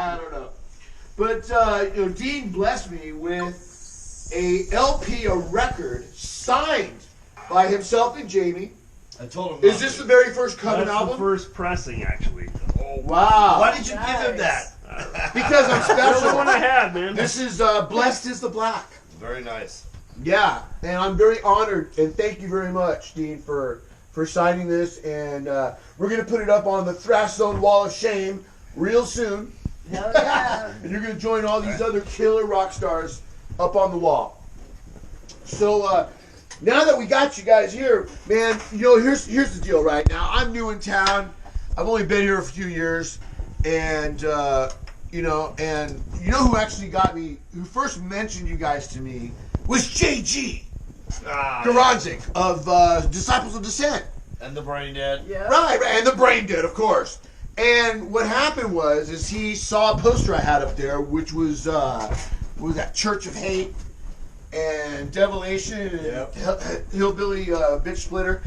I don't know. But Dean blessed me with a LP, a record signed by himself and Jamie. I told him. Is this the very first Coven album? That's the first pressing, actually. Oh, wow. Why did you give him that? Because I'm special. That's the one I had, man. This is Blessed is the Black. Very nice. Yeah, and I'm very honored, and thank you very much, Dean, for signing this. And we're going to put it up on the Thrash Zone Wall of Shame real soon. Hell yeah. And you're going to join all these other killer rock stars up on the wall. So now that we got you guys here, man, here's the deal right now. I'm new in town. I've only been here a few years. And, and you know who actually got me, who first mentioned you guys to me was JG Garanzik of Disciples of Descent. And the Brain Dead. Yeah. Right, and the Brain Dead, of course. And what happened is he saw a poster I had up there, which was that Church of Hate and Devilation and Hillbilly Bitch Splitter.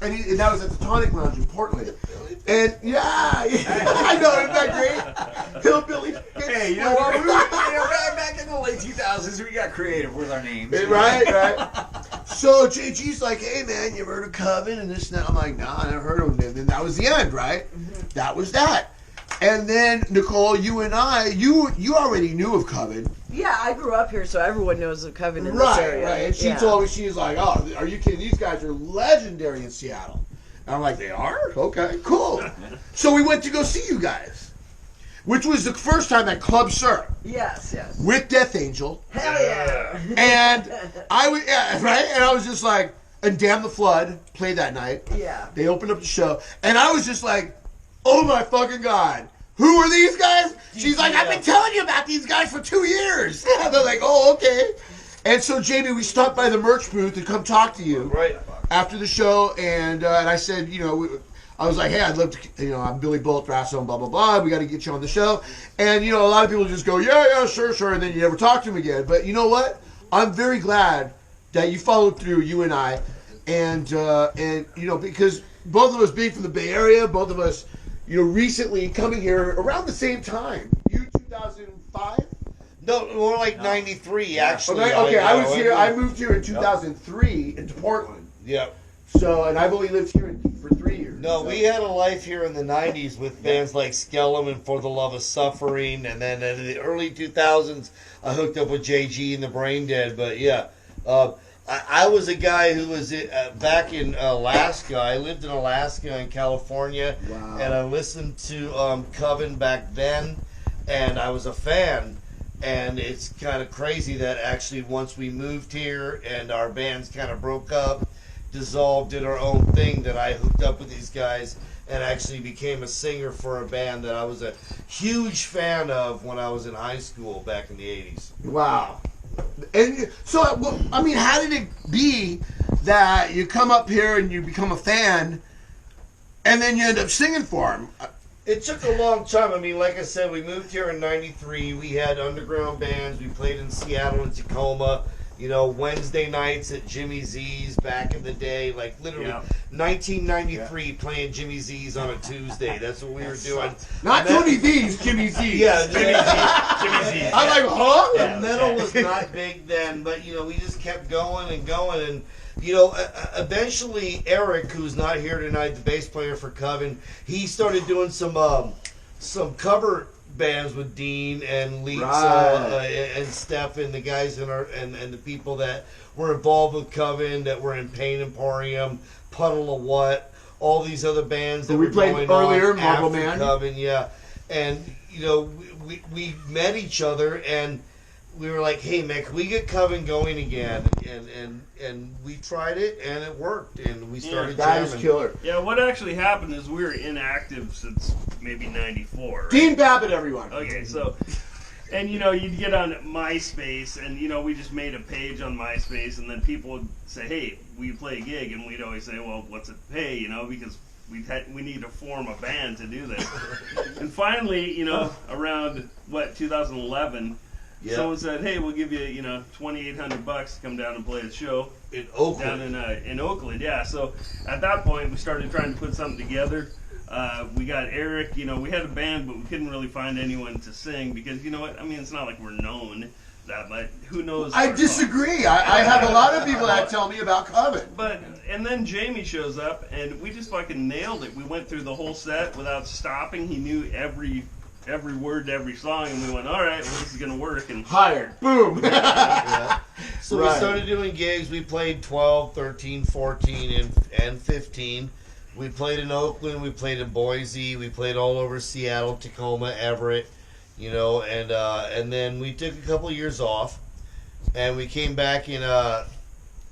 And that was at the Tonic Lounge in Portland. And yeah, I know, isn't that great? Hillbilly Bitch Hey, you know what? Back in the late 2000s, we got creative with our names. Right. So JG's like, hey man, you ever heard of Coven and this and that? I'm like, nah, I never heard of them. And then that was the end, right? That was that. And then Nicole, you and I, you already knew of Coven. Yeah, I grew up here, so everyone knows of Coven in this area. Right. And she told me, she's like, oh, are you kidding? These guys are legendary in Seattle. And I'm like, they are? Okay, cool. So we went to go see you guys, which was the first time at Club Sir. Yes. With Death Angel. Hell yeah. And I was, right? And I was just like, and Damn the Flood played that night. Yeah. They opened up the show. And I was just like, oh my fucking God. Who are these guys? She's like, I've been telling you about these guys for 2 years. And they're like, oh, okay. And so, Jamie, we stopped by the merch booth to come talk to you after the show. And I said, I was like, hey, I'd love to, I'm Billy Boldt, Thrash Zone, blah, blah, blah. We got to get you on the show. And, a lot of people just go, yeah, sure. And then you never talk to them again. But you know what? I'm very glad that you followed through, you and I. And because both of us being from the Bay Area, both of us, recently coming here around the same time. You 2005? No, more like 93, actually. Okay, I was here. I moved here in 2003 into Portland. Yep. So, and I've only lived here for 3 years. No, we had a life here in the 90s with bands like Skellum and For the Love of Suffering. And then in the early 2000s, I hooked up with JG and the Brain Dead. But yeah, I was a guy who was back in Alaska. I lived in Alaska and California. Wow. And I listened to Coven back then. And I was a fan. And it's kind of crazy that actually once we moved here and our bands kind of broke up, dissolved, did our own thing, that I hooked up with these guys and actually became a singer for a band that I was a huge fan of when I was in high school back in the 80s. Wow. And so, how did it be that you come up here and you become a fan and then you end up singing for them? It took a long time. Like I said, we moved here in 93. We had underground bands. We played in Seattle and Tacoma. Wednesday nights at Jimmy Z's back in the day. Like, literally, 1993, playing Jimmy Z's on a Tuesday. That's what we were doing. Not Tony V's, Jimmy Z's. Yeah, Jimmy Z's. I'm like, huh? The metal was not big then, but, we just kept going and going. And, eventually Eric, who's not here tonight, the bass player for Coven, he started doing some cover bands with Dean and Lisa and Steph and the guys and the people that were involved with Coven, that were in Pain Emporium, Puddle of What, all these other bands that we were played going earlier, on Marble after Man. Coven, yeah. And we met each other and we were like, hey man, can we get Coven going again? And we tried it and it worked and we started jamming. That is killer. Yeah, what actually happened is we were inactive since maybe 94. Right? Dean Babbitt, everyone. Okay, so, and you'd get on MySpace and we just made a page on MySpace and then people would say, hey, will you play a gig? And we'd always say, well, what's it pay? Because we need to form a band to do this. And finally, around 2011. Yeah. Someone said, hey, we'll give you, $2,800 to come down and play the show. In Oakland. Down in Oakland, yeah. So at that point, we started trying to put something together. We got Eric. You know, we had a band, but we couldn't really find anyone to sing because, you know what? I mean, it's not like we're known that much. Who knows? I disagree. I have a lot of people that tell me about Coven. And then Jamie shows up, and we just fucking nailed it. We went through the whole set without stopping. He knew every word to every song, and we went, all right, well, this is going to work. And hired. Boom. So we started doing gigs. We played 12, 13, 14, and 15. We played in Oakland. We played in Boise. We played all over Seattle, Tacoma, Everett, you know, and then we took a couple of years off, and we came back in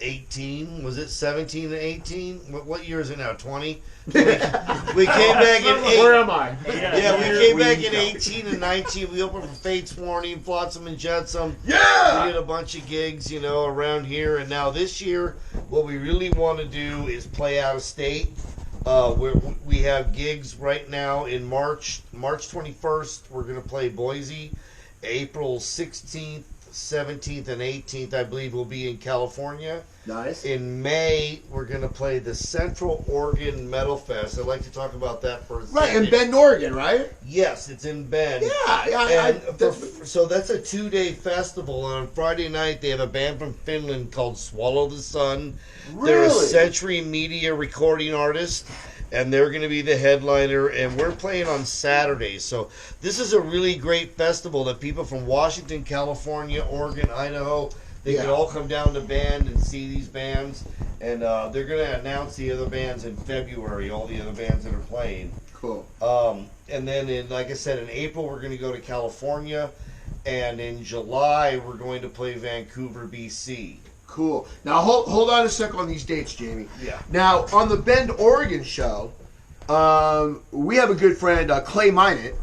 18. Was it 17 and 18? What year is it now? 20? We came back in 8. Where am I? Yeah, we came back in 18 and 19. We opened for Fates Warning, Flotsam and Jetsam. Yeah! We did a bunch of gigs, you know, around here. And now this year, what we really want to do is play out of state. We have gigs right now in March 21st. We're going to play Boise. April 16th, 17th, and 18th, I believe, will be in California. Nice. In May, we're going to play the Central Oregon Metal Fest. I'd like to talk about that for a second. Right, in Bend, Oregon, right? Yes, it's in Bend. Yeah. So that's a 2-day festival. And on Friday night, they have a band from Finland called Swallow the Sun. They're a Really? Century Media recording artist, and they're going to be the headliner. And we're playing on Saturday. So this is a really great festival that people from Washington, California, Oregon, Idaho, they can all come down to Bend and see these bands. And they're going to announce the other bands in February, all the other bands that are playing. Cool. And then, like I said, in April, we're going to go to California. And in July, we're going to play Vancouver, BC. Cool. Now, hold on a second on these dates, Jamie. Yeah. Now, on the Bend, Oregon show, we have a good friend, Clay Minot,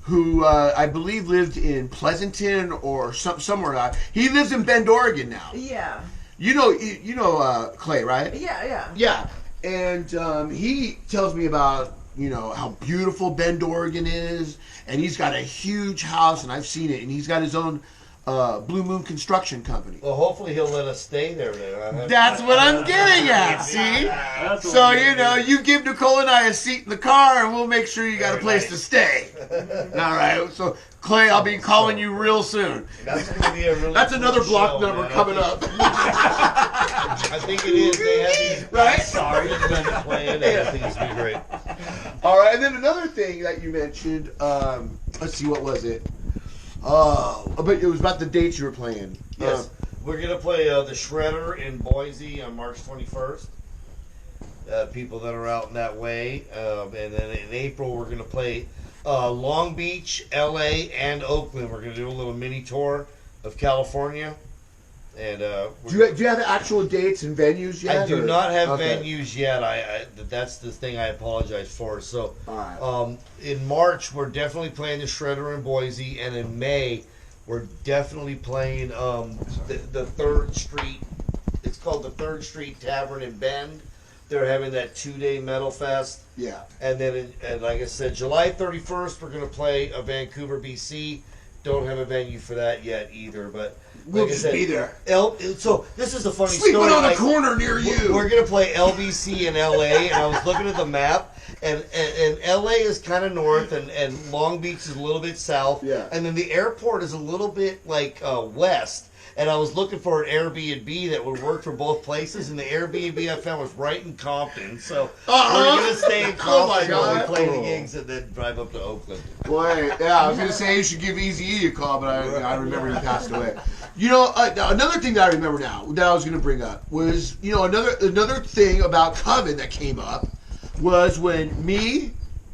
who I believe lived in Pleasanton or somewhere. He lives in Bend, Oregon now. Yeah. You know Clay, right? Yeah. Yeah. And he tells me about, you know, how beautiful Bend, Oregon is. And he's got a huge house, and I've seen it. And he's got his own Blue Moon Construction Company. Well, hopefully he'll let us stay there then. That's what I'm getting at, see? So, you know, you give Nicole and I a seat in the car, and we'll make sure you got a place to stay. All right. So, Clay, I'll be calling you real soon. That's going to be a really That's cool another block show, number man. coming up. I think it is. They have these Right? sorry playing, and I think it's going to be great. All right. And then another thing that you mentioned, let's see, what was it? But it was about the dates you were playing. Yes. We're going to play the Shredder in Boise on March 21st. People that are out in that way. And then in April, we're going to play Long Beach, LA, and Oakland. We're going to do a little mini tour of California. And do you have actual dates and venues yet? I do not have Okay. venues yet. That's the thing I apologize for. So All right. in March, we're definitely playing the Shredder in Boise. And in May, we're definitely playing the 3rd Street. It's called the 3rd Street Tavern in Bend. They're having that 2-day metal fest. Yeah. And then, and like I said, July 31st, we're going to play a Vancouver, BC. Don't have a venue for that yet either, but We'll like I just said, be there. So this is a funny Sleeping story. on a like, corner near you. We're going to play LBC in LA, and I was looking at the map, and LA is kind of north, and Long Beach is a little bit south. Yeah. And then the airport is a little bit like west. And I was looking for an Airbnb that would work for both places, and the Airbnb I found was right in Compton. So we're going to stay in Oh my Compton while we God. play the gigs and then drive up to Oakland. Boy, yeah, I was going to say you should give Eazy-E a call, but I remember he passed away. You know, another thing that I remember now that I was going to bring up was, you know, another thing about Coven that came up was when me,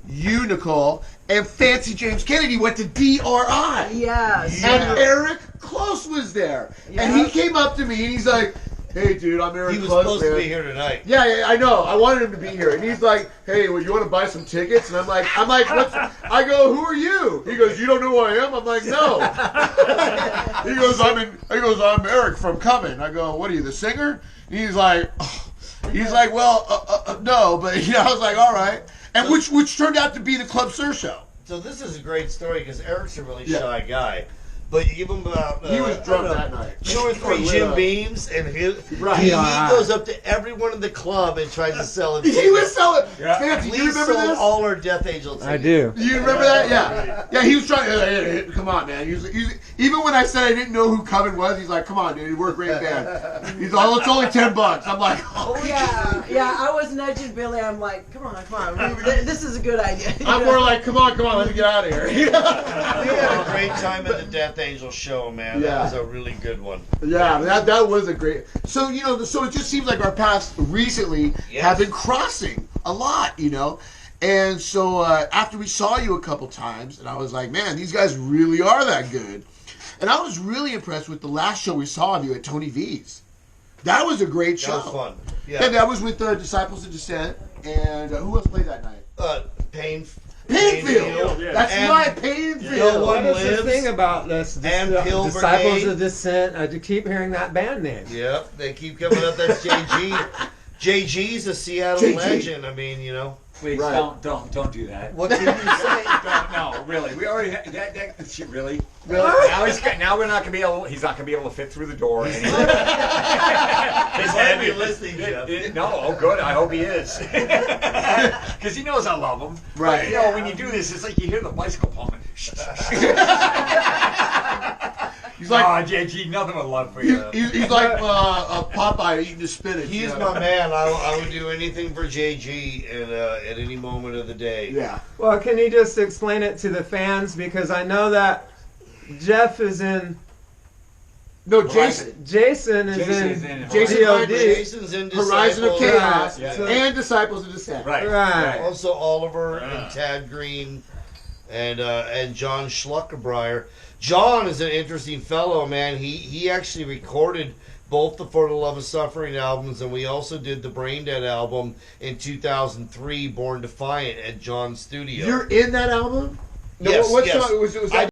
you, Nicole, and Fancy James Kennedy went to DRI. Yes. And Eric Close was there. And he came up to me and he's like, hey, dude, I'm Eric He was Close, supposed man. to be here tonight. Yeah, I know. I wanted him to be here. And he's like, hey, well, you want to buy some tickets? And I'm like, what's... I go, who are you? He goes, you don't know who I am? I'm like, no. He goes, I'm Eric from Coven. I go, what are you, the singer? And he's like, well, no. But, you know, I was like, all right. And which turned out to be the Club Sir show. So this is a great story because Eric's a really shy guy. But you give him about He was drunk that night. 2 or 3 Jim Beams, and he goes up to everyone in the club and tries to sell it. He was selling. Yeah. Fancy, We you remember sold this? all our Death Angel tickets. I do. You remember that? Yeah. Yeah, he was trying to, come on, man. Even when I said I didn't know who Coven was, he's like, come on, dude, we're a great band. He's like, oh, it's only $10. I'm like, oh, Yeah, I was nudging Billy. I'm like, come on. This is a good idea. I'm more like, come on, let me get out of here. We had a great time at the Death Angel show, man. Yeah. That was a really good one. Yeah, that was a great. So so it just seems like our paths recently have been crossing a lot, And so after we saw you a couple times, and I was like, man, these guys really are that good. And I was really impressed with the last show we saw of you at Tony V's. That was a great show. That was fun. Yeah. And that was with Disciples of Dissent. And who else played that night? Painfield. Yeah. That's And right, Painfield. No What One is the Lives thing about this? and Pill Disciples Brigade. of Dissent. I keep hearing that band name. Yep, they keep coming up. That's JG. JG's a Seattle JG. legend. I mean, Please Right. don't do that. what can you say? No, really. We already had that shit. Really. Really? Now we're not gonna be able. He's not gonna be able to fit through the door. Anymore. He's might be listening, Jeff. No, oh good. I hope he is. Because he knows I love him. Right. But, when you do this, it's like you hear the bicycle pumping. He's like, JG, nothing but love for you. he's like a Popeye eating the spinach. He's my man. I would do anything for JG at any moment of the day. Yeah. Well, can you just explain it to the fans? Because I know that Jeff is in. No, Jason. Jason is Jason's in. in Jason POD. Piper. Jason's in Horizon of Disciples. Chaos Yeah. and Disciples of Dissent. Right. Right. Also Oliver and Tad Green and John Schluckerbrier. John is an interesting fellow, man. He actually recorded both the For the Love of Suffering albums, and we also did the Brain Dead album in 2003, Born Defiant, at John's studio. You're in that album? No, Yes, what yes. song was it? Was that